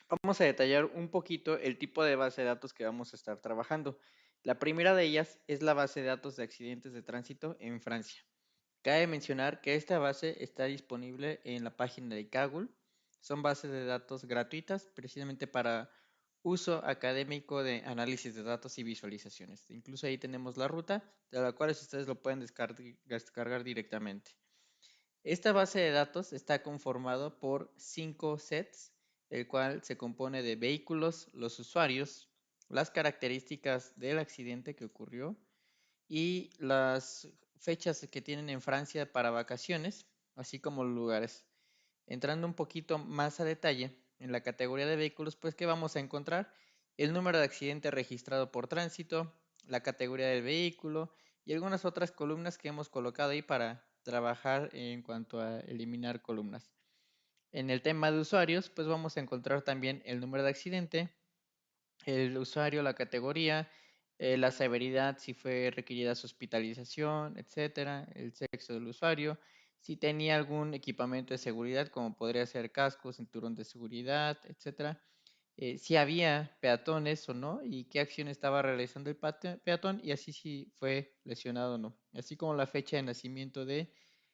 Vamos a detallar un poquito el tipo de base de datos que vamos a estar trabajando. La primera de ellas es la base de datos de accidentes de tránsito en Francia. Cabe mencionar que esta base está disponible en la página de Kaggle. Son bases de datos gratuitas precisamente para uso académico de análisis de datos y visualizaciones. Incluso ahí tenemos la ruta, de la cual ustedes lo pueden descargar directamente. Esta base de datos está conformado por 5 sets, el cual se compone de vehículos, los usuarios, las características del accidente que ocurrió y las fechas que tienen en Francia para vacaciones, así como los lugares. Entrando un poquito más a detalle, en la categoría de vehículos, pues ¿qué vamos a encontrar? El número de accidente registrado por tránsito, la categoría del vehículo y algunas otras columnas que hemos colocado ahí para trabajar en cuanto a eliminar columnas. En el tema de usuarios, pues vamos a encontrar también el número de accidente, el usuario, la categoría, la severidad, si fue requerida su hospitalización, etcétera, el sexo del usuario, si tenía algún equipamiento de seguridad, como podría ser casco, cinturón de seguridad, etcétera, si había peatones o no y qué acción estaba realizando el peatón y así si fue lesionado o no, así como la fecha de nacimiento de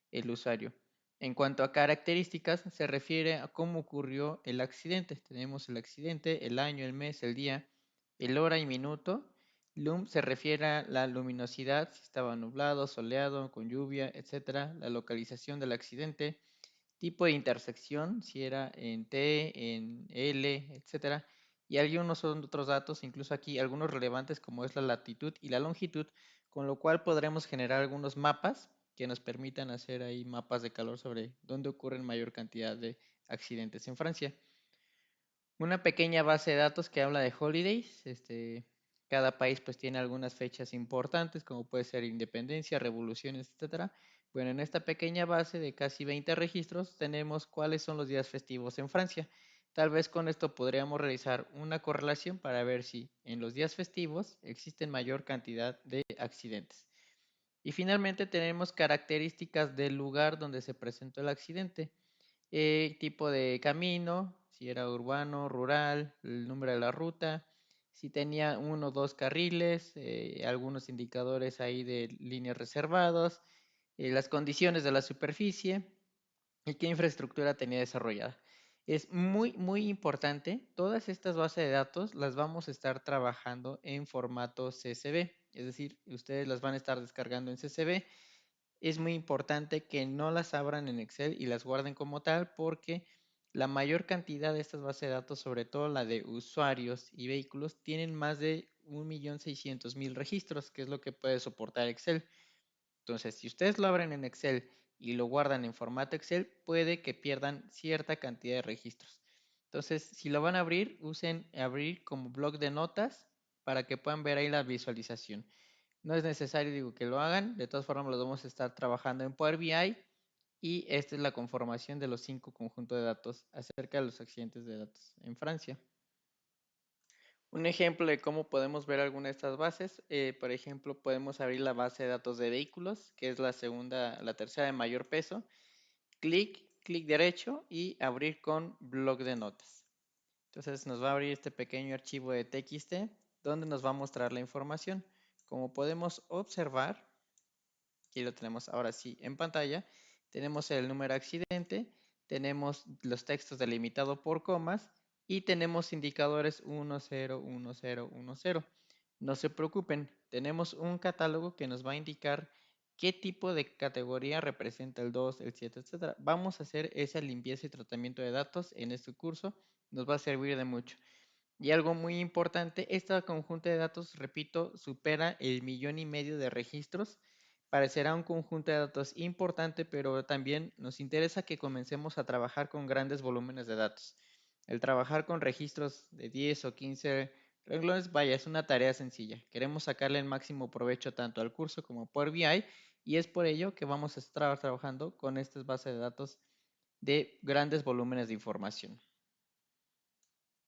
el usuario. En cuanto a características, se refiere a cómo ocurrió el accidente. Tenemos el accidente, el año, el mes, el día, el hora y minuto. Lum se refiere a la luminosidad, si estaba nublado, soleado, con lluvia, etcétera. La localización del accidente, tipo de intersección, si era en T, en L, etcétera. Y algunos son otros datos, incluso aquí algunos relevantes como es la latitud y la longitud, con lo cual podremos generar algunos mapas que nos permitan hacer ahí mapas de calor sobre dónde ocurren mayor cantidad de accidentes en Francia. Una pequeña base de datos que habla de holidays. Cada país pues tiene algunas fechas importantes, como puede ser independencia, revoluciones, etcétera. Bueno, en esta pequeña base de casi 20 registros tenemos cuáles son los días festivos en Francia. Tal vez con esto podríamos realizar una correlación para ver si en los días festivos existen mayor cantidad de accidentes. Y finalmente tenemos características del lugar donde se presentó el accidente, tipo de camino, si era urbano, rural, el número de la ruta, si tenía uno o dos carriles, algunos indicadores ahí de líneas reservados, las condiciones de la superficie y qué infraestructura tenía desarrollada. Es muy importante, todas estas bases de datos las vamos a estar trabajando en formato CSV, es decir, ustedes las van a estar descargando en CSV. Es muy importante que no las abran en Excel y las guarden como tal porque la mayor cantidad de estas bases de datos, sobre todo la de usuarios y vehículos, tienen más de 1.600.000 registros, que es lo que puede soportar Excel. Entonces, si ustedes lo abren en Excel y lo guardan en formato Excel, puede que pierdan cierta cantidad de registros. Entonces, si lo van a abrir, usen abrir como bloc de notas para que puedan ver ahí la visualización. No es necesario, digo, que lo hagan. De todas formas, lo vamos a estar trabajando en Power BI y esta es la conformación de los 5 conjuntos de datos acerca de los accidentes de datos en Francia. Un ejemplo de cómo podemos ver alguna de estas bases, por ejemplo, podemos abrir la base de datos de vehículos, que es la tercera de mayor peso. Clic derecho y abrir con bloc de notas. Entonces nos va a abrir este pequeño archivo de TXT donde nos va a mostrar la información. Como podemos observar, aquí lo tenemos ahora sí en pantalla, tenemos el número de accidente, tenemos los textos delimitados por comas y tenemos indicadores 1, 0, 1, 0, 1, 0. No se preocupen, tenemos un catálogo que nos va a indicar qué tipo de categoría representa el 2, el 7, etcétera. Vamos a hacer esa limpieza y tratamiento de datos en este curso, nos va a servir de mucho. Y algo muy importante, esta conjunto de datos, repito, supera el 1.500.000 de registros. Parecerá un conjunto de datos importante, pero también nos interesa que comencemos a trabajar con grandes volúmenes de datos. El trabajar con registros de 10 o 15 renglones, vaya, es una tarea sencilla. Queremos sacarle el máximo provecho tanto al curso como por BI y es por ello que vamos a estar trabajando con estas bases de datos de grandes volúmenes de información.